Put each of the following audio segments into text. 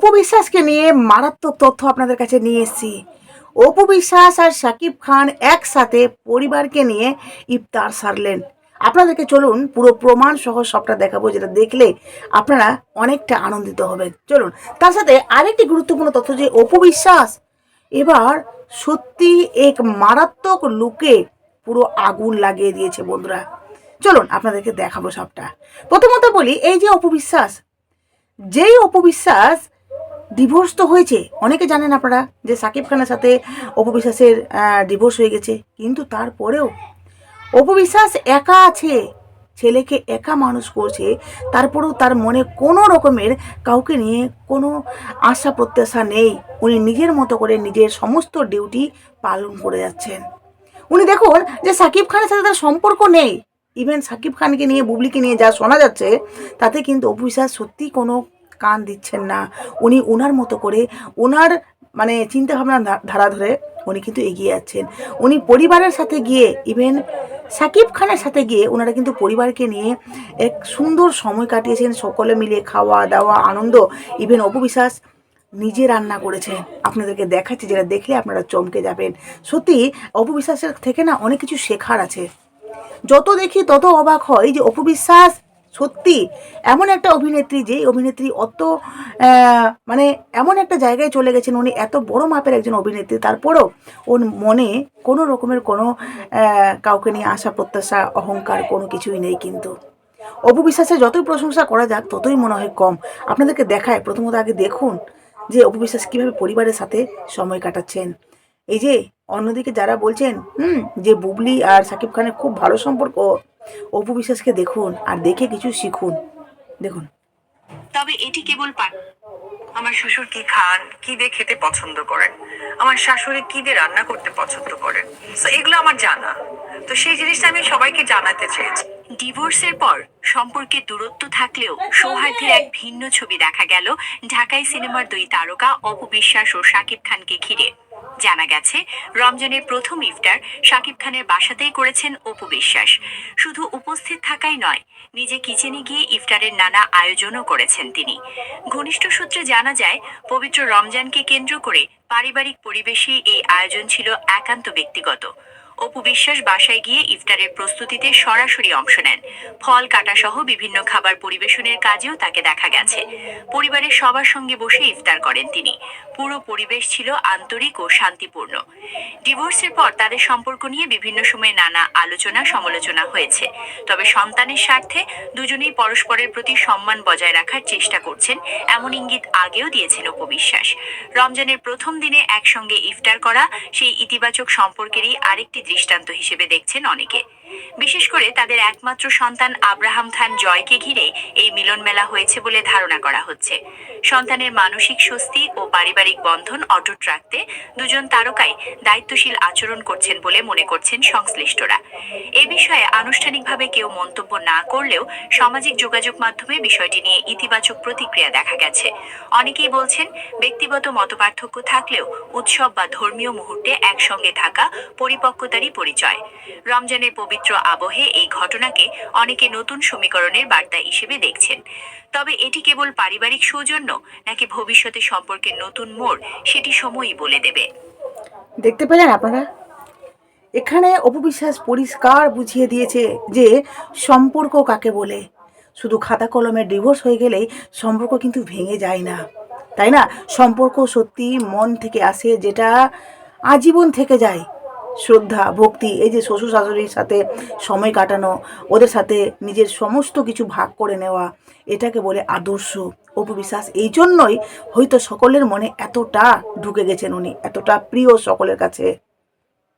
অপু বিশ্বাসকে নিয়ে মারাত্মক তথ্য আপনাদের কাছে নিয়ে এসেছি। অপু বিশ্বাস আর শাকিব খান একসাথে পরিবারকে নিয়ে ইফতার সারলেন। আপনাদেরকে চলুন পুরো প্রমাণ সহ সবটা দেখাবো, যেটা দেখলে আপনারা অনেকটা আনন্দিত হবেন। চলুন, তার সাথে আরেকটি গুরুত্বপূর্ণ তথ্য যে অপু বিশ্বাস এবার সত্যি এক মারাত্মক লুকে পুরো আগুন লাগিয়ে দিয়েছে বন্ধুরা। চলুন আপনাদেরকে দেখাবো সবটা। প্রথমত বলি, এই যে অপু বিশ্বাস, যেই অপু বিশ্বাস ডিভোর্স তো হয়েছে, অনেকে জানেন আপনারা যে সাকিব খানের সাথে অপু বিশ্বাসের ডিভোর্স হয়ে গেছে, কিন্তু তারপরেও অপু বিশ্বাস একা আছে, ছেলেকে একা মানুষ করছে, তারপরেও তার মনে কোনো রকমের কাউকে নিয়ে কোনো আশা প্রত্যাশা নেই। উনি নিজের মতো করে নিজের সমস্ত ডিউটি পালন করে যাচ্ছেন। উনি দেখুন যে সাকিব খানের সাথে তার সম্পর্ক নেই, ইভেন সাকিব খানকে নিয়ে বুবলিকে নিয়ে যা শোনা যাচ্ছে তাতে কিন্তু অপু বিশ্বাস সত্যি কোনো কান দিচ্ছেন না। উনি ওনার মতো করে ওনার মানে চিন্তাভাবনা ধারা ধরে উনি কিন্তু এগিয়ে যাচ্ছেন। উনি পরিবারের সাথে গিয়ে, ইভেন সাকিব খানের সাথে গিয়ে ওনারা কিন্তু পরিবারকে নিয়ে এক সুন্দর সময় কাটিয়েছেন, সকলে মিলে খাওয়া দাওয়া আনন্দ। ইভেন অপু বিশ্বাস নিজে রান্না করেছেন, আপনাদেরকে দেখাচ্ছি, যেটা দেখলে আপনারা চমকে যাবেন। সত্যি অপু বিশ্বাসের থেকে না অনেক কিছু শেখার আছে। যত দেখি তত অবাক হয় যে অপু বিশ্বাস সত্যি এমন একটা অভিনেত্রী, যে অভিনেত্রী অত মানে এমন একটা জায়গায় চলে গেছেন, উনি এত বড় মাপের একজন অভিনেত্রী, তারপরেও ওর মনে কোনো রকমের কোনো কাউকে নিয়ে আশা প্রত্যাশা অহংকার কোনো কিছুই নেই। কিন্তু অপু বিশ্বাসের যতই প্রশংসা করা যাক ততই মনে হয় কম। আপনাদেরকে দেখায়, প্রথমত আগে দেখুন যে অপু বিশ্বাস কীভাবে পরিবারের সাথে সময় কাটাচ্ছেন। এই যে অন্যদিকে যারা বলছেন যে বুবলি আর সাকিব খানের খুব ভালো সম্পর্ক, অপু বিশ্বাসকে দেখুন আর দেখে কিছু শিখুন। দেখুন। তবে এটি কেবল আমার শ্বশুর কি খান, কি দিয়ে খেতে পছন্দ করেন, আমার শাশুড়ি কি দিয়ে রান্না করতে পছন্দ করেন, তো এগুলো আমার জানা। তো সেই জিনিসটা আমি সবাইকে জানাতে চেয়েছি। ডিভোর্সের পর সম্পর্কে দূরত্ব থাকলেও সৌহার্দ্যের এক ভিন্ন ছবি দেখা গেল ঢাকাই সিনেমার দুই তারকা অপু বিশ্বাস ও শাকিব খানকে ঘিরে। জানা গেছে, রমজানের প্রথম ইফতার শাকিব খানের বাসাতেই করেছেন অপু বিশ্বাস। শুধু উপস্থিত থাকাই নয়, নিজে কিচেনে গিয়ে ইফতারের নানা আয়োজনও করেছেন তিনি। ঘনিষ্ঠ সূত্রে জানা যায়, পবিত্র রমজানকে কেন্দ্র করে পারিবারিক পরিবেশে এই আয়োজন ছিল একান্ত ব্যক্তিগত। অপু বিশ্বাস বাসায় গিয়ে ইফতারের প্রস্তুতিতে সরাসরি অংশ নেন। ফল কাটা সহ বিভিন্ন খাবার পরিবেশনের কাজেও তাকে দেখা গেছে। পরিবারের সবার সঙ্গে বসে ইফতার করেন তিনি। পুরো পরিবেশ ছিল আন্তরিক ও শান্তিপূর্ণ। ডিভোর্সের পর তাদের সম্পর্ক নিয়ে বিভিন্ন সময়ে নানা আলোচনা সমালোচনা হয়েছে। তবে সন্তানের স্বার্থে দুজনেই পরস্পরের প্রতি সম্মান বজায় রাখার চেষ্টা করছেন, এমন ইঙ্গিত আগেও দিয়েছেন অপু বিশ্বাস। রমজানের প্রথম দিনে একসঙ্গে ইফতার করা সেই ইতিবাচক সম্পর্কেরই আরেকটি দৃষ্টান্ত হিসেবে দেখছেন অনেকে। বিশেষ করে তাদের একমাত্র সন্তান আব্রাহাম খান জয়কে ঘিরে এই মিলন মেলা হয়েছে বলে ধারণা করা হচ্ছে। সন্তানের মানসিক স্বস্তি ও পারিবারিক বন্ধন অটুট রাখতে দুজন তারকাই দায়িত্বশীল আচরণ করছেন বলে মনে করছেন সংশ্লিষ্টরা। এ বিষয়ে আনুষ্ঠানিকভাবে কেউ মন্তব্য না করলেও সামাজিক যোগাযোগ মাধ্যমে বিষয়টি নিয়ে ইতিবাচক প্রতিক্রিয়া দেখা গেছে। অনেকেই বলছেন, ব্যক্তিগত মতপার্থক্য থাকলেও উৎসব বা ধর্মীয় মুহূর্তে একসঙ্গে থাকা পরিপক্কতারই পরিচয়। রমজানের পবিত্র আবহে এই ঘটনাকে অনেকে নতুন সমীকরণের বার্তা হিসেবে দেখছেন। তবে এটি কেবল পারিবারিক সৌজন্য নাকি ভবিষ্যতে সম্পর্কের নতুন মোড়, সেটি সময়ই বলে দেবে। দেখতে পেলেন আপনারা, এখানে অপু বিশ্বাস পরিষ্কার বুঝিয়ে দিয়েছে যে সম্পর্ক কাকে বলে। শুধু খাতা কলমে ডিভোর্স হয়ে গেলেই সম্পর্ক কিন্তু ভেঙে যায় না, তাই না? সম্পর্ক সত্যি মন থেকে আসে, যেটা আজীবন থেকে যায়। শ্রদ্ধা, ভক্তি, এই যে শ্বশুর শাশুড়ির সাথে সময় কাটানো, ওদের সাথে নিজের সমস্ত কিছু ভাগ করে নেওয়া, এটাকে বলে আদর্শ। অপু বিশ্বাস এই জন্যই হয়তো সকলের মনে এতটা ঢুকে গেছেন, উনি এতটা প্রিয় সকলের কাছে,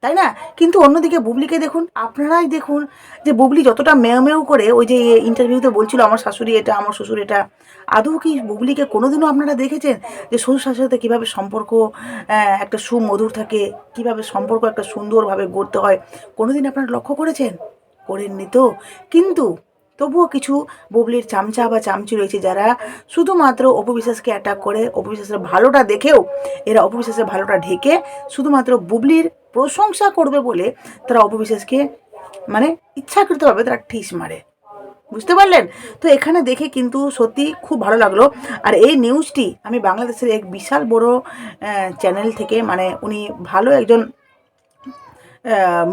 তাই না? কিন্তু অন্যদিকে বুবলিকে দেখুন, আপনারাই দেখুন যে বুবলি যতটা মেয় মেয় করে ওই যে ইন্টারভিউতে বলছিল আমার শাশুড়ি এটা, আমার শ্বশুর এটা, আদৌ কি বুবলিকে কোনোদিনও আপনারা দেখেছেন যে শ্বশুর শাশুড়ির সাথে কীভাবে সম্পর্ক একটা সুমধুর থাকে, কিভাবে সম্পর্ক একটা সুন্দরভাবে গড়তে হয়? কোনোদিন আপনারা লক্ষ্য করেছেন? করেননি তো। কিন্তু তবুও কিছু বুবলির চামচা বা চামচি রয়েছে যারা শুধুমাত্র অপু বিশ্বাসকে অ্যাটাক করে, অপু বিশ্বাসের ভালোটা দেখেও এরা অপু বিশ্বাসের ভালোটা ঢেকে শুধুমাত্র বুবলির প্রশংসা করবে বলে তারা অপু বিশ্বাসকে মানে ইচ্ছাকৃতভাবে তারা ঠিস মারে। বুঝতে পারলেন? তো এখানে দেখে কিন্তু সত্যি খুব ভালো লাগলো। আর এই নিউজটি আমি বাংলাদেশের এক বিশাল বড় চ্যানেল থেকে, মানে উনি ভালো একজন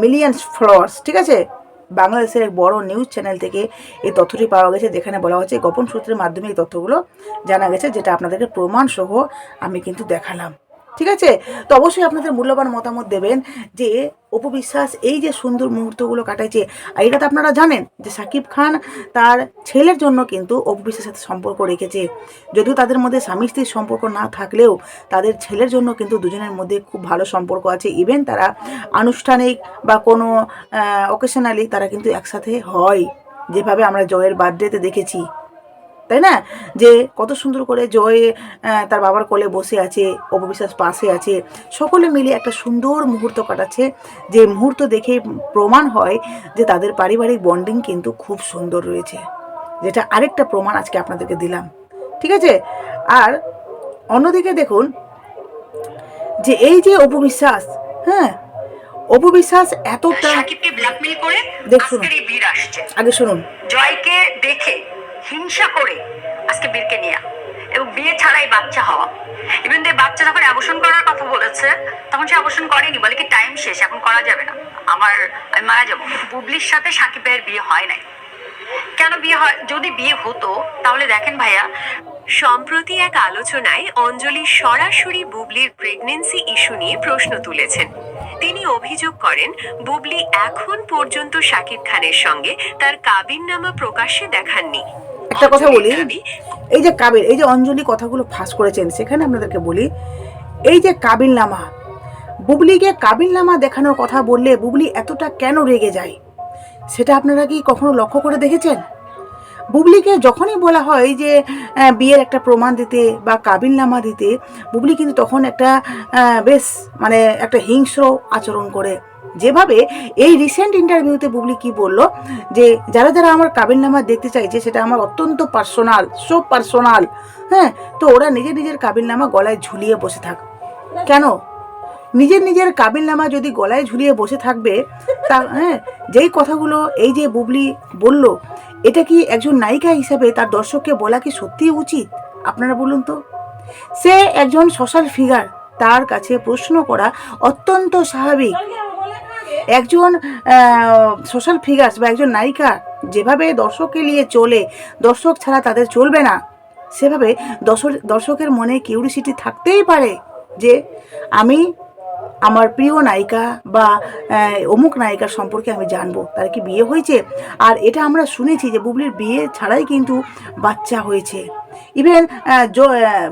মিলিয়ন্স ফলোয়ার্স, ঠিক আছে, বাংলাদেশের এক বড় নিউজ চ্যানেল থেকে এই তথ্যটি পাওয়া গেছে, যেখানে বলা হচ্ছে গোপন সূত্রের মাধ্যমে এই তথ্যগুলো জানা গেছে, যেটা আপনাদেরকে প্রমাণ সহ আমি কিন্তু দেখালাম। ঠিক আছে, তো অবশ্যই আপনাদের মূল্যবান মতামত দেবেন যে অপু বিশ্বাস এই যে সুন্দর মুহূর্তগুলো কাটাইছে। আর এটা তো আপনারা জানেন যে শাকিব খান তার ছেলের জন্য কিন্তু অপু বিশ্বাসের সাথে সম্পর্ক রেখেছে। যদিও তাদের মধ্যে স্বামী স্ত্রীর সম্পর্ক না থাকলেও তাদের ছেলের জন্য কিন্তু দুজনের মধ্যে খুব ভালো সম্পর্ক আছে। ইভেন তারা আনুষ্ঠানিক বা কোনো অকেশনালি তারা কিন্তু একসাথে হয়, যেভাবে আমরা জয়ের বার্থডেতে দেখেছি, তাই না? যে কত সুন্দর করে জয় তার বাবার কোলে বসে আছে, অপু বিশ্বাস পাশে আছে, সকলে মিলে একটা সুন্দর মুহূর্ত কাটাচ্ছে, যে মুহূর্ত দেখে প্রমাণ হয় যে তাদের পারিবারিক বন্ডিং কিন্তু খুব সুন্দর রয়েছে, যেটা আরেকটা প্রমাণ আজকে আপনাদেরকে দিলাম। ঠিক আছে, আর অন্যদিকে দেখুন যে এই যে অপু বিশ্বাস, হ্যাঁ, অপু বিশ্বাস এতটা সাকিবকে ব্ল্যাকমেল করে দেখুন, আজকের এই বীর আসছে, আগে শুনুন, জয়কে দেখে হিংসা করে আজকে বীরকে নিয়ে, এবং বিয়ে ছাড়াই বাচ্চা হওয়া। ইভেন যে বাচ্চা যখন অ্যাবর্শন করার কথা বলেছে, তখন সে অ্যাবর্শন করেনি, বলে কি টাইম শেষ, এখন করা যাবে না, আমি মারা যাবো। বুবলির সাথে সাকিবের বিয়ে হয় নাই। কেন বিয়ে হয়? যদি বিয়ে হতো তাহলে দেখেন ভাইয়া, সম্প্রতি এক আলোচনায় অঞ্জলি সরাসরি বুবলির প্রেগন্যান্সি ইস্যু নিয়ে প্রশ্ন তুলেছেন। তিনি অভিযোগ করেন বুবলি এখন পর্যন্ত শাকিব খানের সঙ্গে তার কাবিননামা প্রকাশ্যে দেখাননি। একটা কথা বলি, এই যে কাবিল, এই যে অঞ্জলি কথাগুলো ফাঁস করেছেন, সেখানে আপনাদেরকে বলি, এই যে কাবিলনামা, বুবলিকে কাবিলনামা দেখানোর কথা বললে বুবলি এতটা কেন রেগে যায়, সেটা আপনারা কি কখনো লক্ষ্য করে দেখেছেন? বুবলিকে যখনই বলা হয় যে বিয়ের একটা প্রমাণ দিতে বা কাবিলনামা দিতে, বুবলি কিন্তু তখন একটা বেশ মানে একটা হিংস্র আচরণ করে। যেভাবে এই রিসেন্ট ইন্টারভিউতে বুবলি কি বলল, যে যারা যারা আমার কাবিলনামা দেখতে চাইছে সেটা আমার অত্যন্ত পার্সোনাল, সব পার্সোনাল, হ্যাঁ, তো ওরা নিজের নিজের কাবিলনামা গলায় ঝুলিয়ে বসে থাক। কেন? নিজের নিজের কাবিলনামা যদি গলায় ঝুলিয়ে বসে থাকবে, তা হ্যাঁ, যেই কথাগুলো এই যে বুবলি বলল, এটা কি একজন নায়িকা হিসাবে তার দর্শককে বলা কি সত্যিই উচিত? আপনারা বলুন তো। সে একজন সোশ্যাল ফিগার, তার কাছে প্রশ্ন করা অত্যন্ত স্বাভাবিক। একজন সোশ্যাল ফিগার বা একজন নায়িকা যেভাবে দর্শককে নিয়ে চলে, দর্শক ছাড়া তাদের চলবে না, সেভাবে দর্শকের মনে কিউরিসিটি থাকতেই পারে যে আমি আমার প্রিয় নায়িকা বা অমুক নায়িকার সম্পর্কে আমি জানবো, তার কি বিয়ে হয়েছে। আর এটা আমরা শুনেছি যে বুবলির বিয়ে ছাড়াই কিন্তু বাচ্চা হয়েছে। ইভেন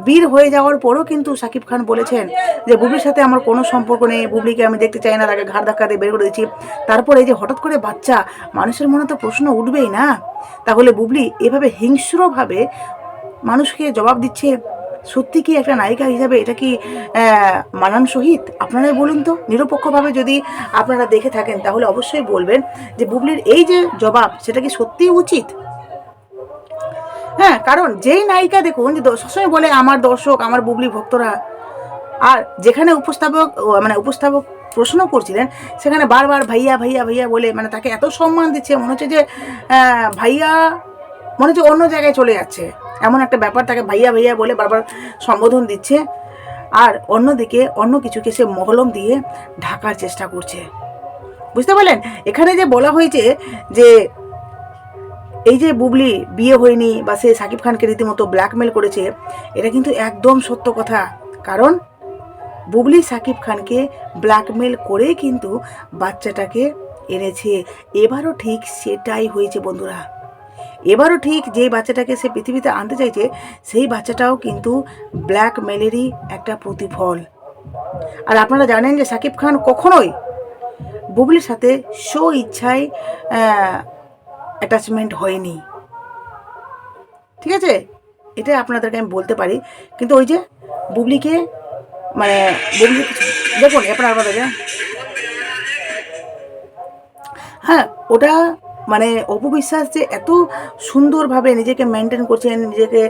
বীর হয়ে যাওয়ার পরও কিন্তু শাকিব খান বলেছেন যে বুবলির সাথে আমার কোনো সম্পর্ক নেই, বুবলিকে আমি দেখতে চাই না, তাকে ঘাড় ধাক্কা দিয়ে বের করে দিয়েছি। তারপরে এই যে হঠাৎ করে বাচ্চা, মানুষের মনে তো প্রশ্ন উঠবেই না। তাহলে বুবলি এভাবে হিংস্রভাবে মানুষকে জবাব দিচ্ছে, সত্যি কি একটা নায়িকা হিসাবে এটা কি মানানসহিত? আপনারাই বলুন তো, নিরপেক্ষভাবে যদি আপনারা দেখে থাকেন তাহলে অবশ্যই বলবেন যে বুবলির এই যে জবাব, সেটা কি সত্যিই উচিত? হ্যাঁ, কারণ যেই নায়িকা দেখুন যে সবসময় বলে আমার দর্শক, আমার বুবলি ভক্তরা, আর যেখানে উপস্থাপক প্রশ্ন করছিলেন সেখানে বারবার ভাইয়া ভাইয়া ভাইয়া বলে, মানে তাকে এত সম্মান দিচ্ছে, মনে হচ্ছে যে ভাইয়া মনে হচ্ছে অন্য জায়গায় চলে যাচ্ছে, এমন একটা ব্যাপার, তাকে ভাইয়া ভাইয়া বলে বারবার সম্বোধন দিচ্ছে। আর অন্যদিকে অন্য কিছুকে সে মহলম দিয়ে ঢাকার চেষ্টা করছে। বুঝতে পারলেন? এখানে যে বলা হয়েছে যে এই যে বুবলি বিয়ে হয়নি বা সে শাকিব খানকে রীতিমতো ব্ল্যাকমেল করেছে, এটা কিন্তু একদম সত্য কথা। কারণ বুবলি শাকিব খানকে ব্ল্যাকমেল করে কিন্তু বাচ্চাটাকে এনেছে। এবারও ঠিক সেটাই হয়েছে বন্ধুরা। এবারও ঠিক যে বাচ্চাটাকে সে পৃথিবীতে আনতে চাইছে, সেই বাচ্চাটাও কিন্তু ব্ল্যাকমেলেরই একটা প্রতিফল। আর আপনারা জানেন যে শাকিব খান কখনোই বুবলির সাথে ইচ্ছায় অ্যাটাচমেন্ট হয়নি, ঠিক আছে, এটা আপনাদেরকে আমি বলতে পারি। কিন্তু ওই যে বুবলিকে মানে বুবলি দেখুন আপনারা হ্যাঁ, ওটা মানে অপু বিশ্বাস যে এত সুন্দরভাবে নিজেকে মেনটেন করছেন, নিজেকে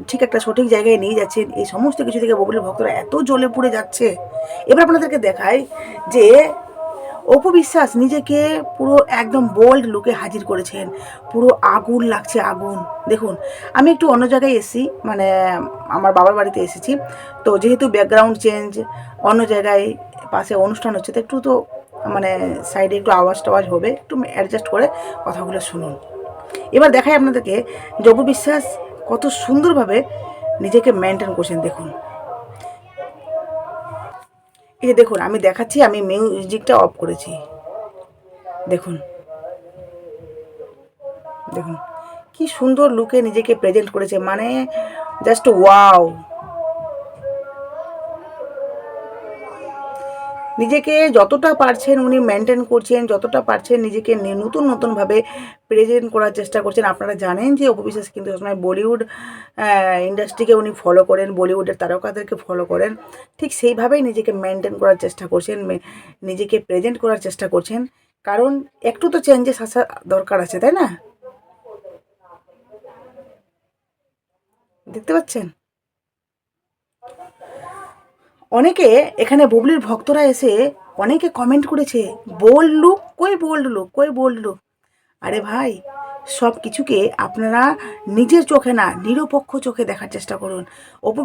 ঠিক একটা সঠিক জায়গায় নিয়ে যাচ্ছেন, এই সমস্ত কিছু থেকে বুবলির ভক্তরা এত জ্বলে পুড়ে যাচ্ছে। এবার আপনাদেরকে দেখায় যে অপু বিশ্বাস নিজেকে পুরো একদম বোল্ড লুকে হাজির করেছেন, পুরো আগুন লাগছে, আগুন। দেখুন, আমি একটু অন্য জায়গায় এসেছি, মানে আমার বাবার বাড়িতে এসেছি, তো যেহেতু ব্যাকগ্রাউন্ড চেঞ্জ, অন্য জায়গায় পাশে অনুষ্ঠান হচ্ছে, তো একটু তো মানে সাইডে একটু আওয়াজ টাওয়াজ হবে, একটু অ্যাডজাস্ট করে কথাগুলো শুনুন। এবার দেখাই আপনাদেরকে যে অপু বিশ্বাস কত সুন্দরভাবে নিজেকে মেনটেন করছেন। দেখুন, এই যে দেখুন, আমি দেখাচ্ছি, আমি মিউজিকটা অফ করেছি। দেখুন, দেখুন কি সুন্দর লুকে নিজেকে প্রেজেন্ট করেছে, মানে জাস্ট ওয়াও। নিজেকে যতটা পারছেন উনি মেনটেন করছেন, যতটা পারছেন নিজেকে নতুন নতুনভাবে প্রেজেন্ট করার চেষ্টা করছেন। আপনারা জানেন যে অপু বিশ্বাস কিন্তু সবসময় বলিউড ইন্ডাস্ট্রিকে উনি ফলো করেন, বলিউডের তারকাদেরকে ফলো করেন, ঠিক সেইভাবেই নিজেকে মেনটেন করার চেষ্টা করছেন, নিজেকে প্রেজেন্ট করার চেষ্টা করছেন। কারণ একটু তো চেঞ্জেস আসা দরকার আছে, তাই না? দেখতে পাচ্ছেন, অনেকে এখানে বুবলির ভক্তরা এসে অনেকে কমেন্ট করেছে, বোল্ড লুক কই, বোল্ড লুক কই, বোল্ড লুক। আরে ভাই, সব কিছুকে আপনারা নিজের চোখে না, নিরপেক্ষ চোখে দেখার চেষ্টা করুন। অপু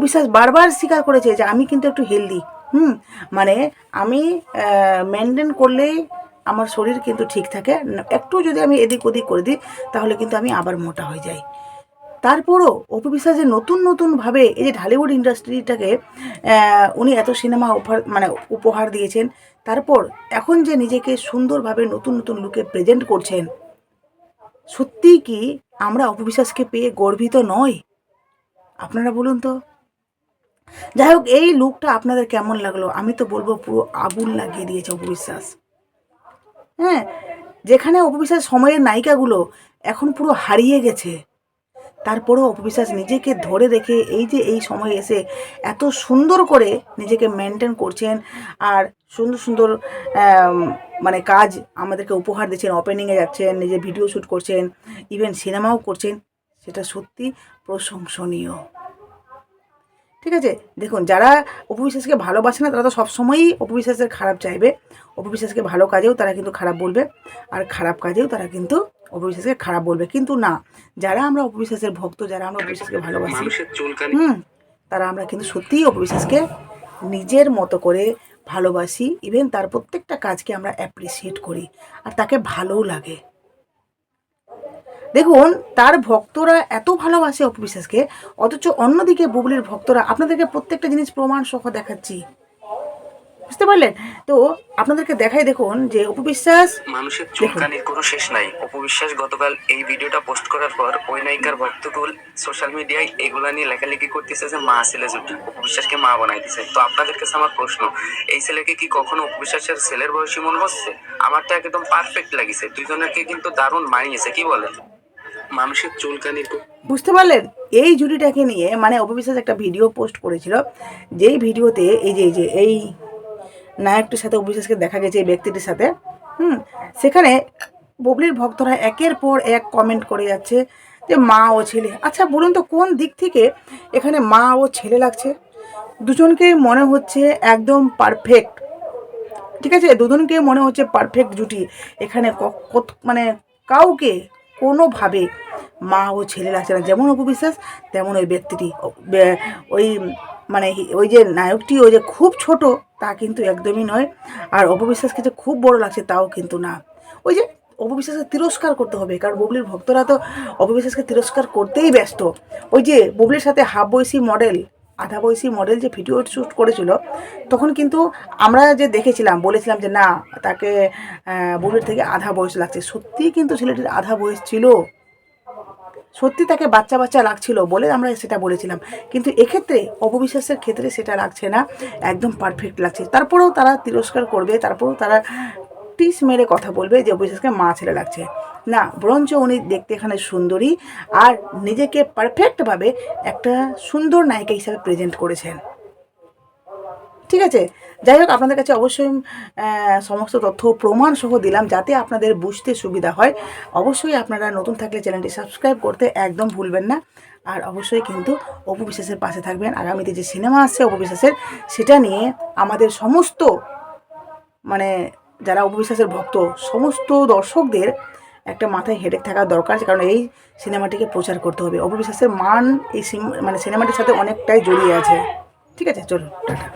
বিশ্বাস বারবার স্বীকার করেছে যে আমি কিন্তু একটু হেলদি, মানে আমি মেনটেন করলেই আমার শরীর কিন্তু ঠিক থাকে, একটু যদি আমি এদিক ওদিক করে দিই তাহলে কিন্তু আমি আবার মোটা হয়ে যাই। তারপরও অপু বিশ্বাস যে নতুন নতুনভাবে এই যে ঢালিউড ইন্ডাস্ট্রিটাকে উনি এত সিনেমা উপহার দিয়েছেন, তারপর এখন যে নিজেকে সুন্দরভাবে নতুন নতুন লুকে প্রেজেন্ট করছেন, সত্যিই কি আমরা অপু বিশ্বাসকে পেয়ে গর্বিত নই? আপনারা বলুন তো। যাই হোক, এই লুকটা আপনাদের কেমন লাগলো? আমি তো বলবো পুরো আগুন লাগিয়ে দিয়েছে অপু বিশ্বাস। হ্যাঁ, যেখানে অপু বিশ্বাস সময়ের নায়িকাগুলো এখন পুরো হারিয়ে গেছে, তারপরেও অপু বিশ্বাস নিজেকে ধরে রেখে এই যে এই সময় এসে এত সুন্দর করে নিজেকে মেনটেন করছেন, আর সুন্দর সুন্দর মানে কাজ আমাদেরকে উপহার দিচ্ছেন, ওপেনিংয়ে যাচ্ছেন, নিজে ভিডিও শ্যুট করছেন, ইভেন সিনেমাও করছেন, সেটা সত্যি প্রশংসনীয়। ঠিক আছে, দেখুন, যারা অপু বিশ্বাসকে ভালোবাসে না তারা তো সবসময়ই অপু বিশ্বাসের খারাপ চাইবে। অপু বিশ্বাসকে ভালো কাজেও তারা কিন্তু খারাপ বলবে, আর খারাপ কাজেও তারা কিন্তু অপু বিশ্বাসকে খারাপ বলবে। কিন্তু না, যারা আমরা অপু বিশ্বাসের ভক্ত, যারা আমরা অপু বিশ্বাসকে ভালোবাসি, তারা আমরা কিন্তু সত্যিই অপু বিশ্বাসকে নিজের মতো করে ভালোবাসি, ইভেন তার প্রত্যেকটা কাজকে আমরা অ্যাপ্রিসিয়েট করি, আর তাকে ভালোও লাগে। দেখুন, তার ভক্তরা এত ভালোবাসে অপু বিশ্বাসকে, অথচ অন্যদিকে বুবলির ভক্তরা, আপনাদেরকে প্রত্যেকটা জিনিস প্রমাণ সহ দেখাচ্ছি, বুঝতে পারলেন তো? আপনাদেরকে দেখাই, দেখুন যে অপু বিশ্বাস, মানুষের চুলকানির কোনো শেষ নাই। অপু বিশ্বাস গতকাল এই ভিডিওটা পোস্ট করার পর ওই নায়িকার ভক্তকুল সোশ্যাল মিডিয়ায় এগুলা নিয়ে লেখালেখি করতেছে যে মা ছেলে জুটি, অপু বিশ্বাসকে মা বানাই দিছে। তো আপনাদের কাছে আমার প্রশ্ন, এই ছেলেকে কি কখনো অপু বিশ্বাসের ছেলের বয়সী মনে হচ্ছে? আমার তো একদম পারফেক্ট লাগিছে, দুইজনেরকে কিন্তু দারুণ মানিয়েছে, কি বলে? মানুষের চুলকানির বুঝতে পারলেন? এই জুটিটাকে নিয়ে মানে অপু বিশ্বাস একটা ভিডিও পোস্ট করেছিল, যেই ভিডিওতে এই নায়কটির সাথে অপু বিশ্বাসকে দেখা গেছে, এই ব্যক্তিটির সাথে, সেখানে বুবলির ভক্তরা একের পর এক কমেন্ট করে যাচ্ছে যে মা ও ছেলে। আচ্ছা বলুন তো, কোন দিক থেকে এখানে মা ও ছেলে লাগছে? দুজনকে মনে হচ্ছে একদম পারফেক্ট, ঠিক আছে, দুজনকে মনে হচ্ছে পারফেক্ট জুটি। এখানে মানে কাউকে কোনোভাবে মা ও ছেলে লাগছে না। যেমন অপু বিশ্বাস, তেমন ওই ব্যক্তিটি, ওই মানে ওই যে নায়কটি, ওই যে খুব ছোট, তা কিন্তু একদমই নয়। আর অপু বিশ্বাসকে যে খুব বড় লাগছে তাও কিন্তু না। ওই যে অপু বিশ্বাসকে তিরস্কার করতে হবে, কারণ বুবলির ভক্তরা তো অপু বিশ্বাসকে তিরস্কার করতেই ব্যস্ত। ওই যে বুবলির সাথে হাফ বয়সী মডেল, আধা বয়সী মডেল যে ভিডিও শ্যুট করেছিল, তখন কিন্তু আমরা যে দেখেছিলাম, বলেছিলাম যে না, তাকে বুবলির থেকে আধা বয়স লাগছে। সত্যিই কিন্তু ছেলেটির আধা বয়স ছিল, সত্যি তাকে বাচ্চা বাচ্চা লাগছিল বলে আমরা সেটা বলেছিলাম। কিন্তু এক্ষেত্রে অপু বিশ্বাসের ক্ষেত্রে সেটা লাগছে না, একদম পারফেক্ট লাগছে। তারপরেও তারা তিরস্কার করবে, তারপরেও তারা টিস মেরে কথা বলবে যে অপু বিশ্বাসকে মা ছেলে লাগছে না, বরঞ্চ উনি দেখতে এখানে সুন্দরী, আর নিজেকে পারফেক্টভাবে একটা সুন্দর নায়িকা হিসাবে প্রেজেন্ট করেছেন। ঠিক আছে, যাই হোক, আপনাদের কাছে অবশ্যই সমস্ত তথ্য প্রমাণ সহ দিলাম যাতে আপনাদের বুঝতে সুবিধা হয়। অবশ্যই আপনারা নতুন থাকলে চ্যানেলটি সাবস্ক্রাইব করতে একদম ভুলবেন না, আর অবশ্যই কিন্তু অপু বিশ্বাসের পাশে থাকবেন। আগামীতে যে সিনেমা আসছে অপু বিশ্বাসের, সেটা নিয়ে আমাদের সমস্ত মানে যারা অপবিশ্বাসের ভক্ত সমস্ত দর্শকদের একটা মাথায় হেডেক থাকা দরকার, কারণ এই সিনেমাটিকে প্রচার করতে হবে। অপবিশ্বাসের মান এই মানে সিনেমাটির সাথে অনেকটাই জড়িয়ে আছে। ঠিক আছে, চলুন টাটা।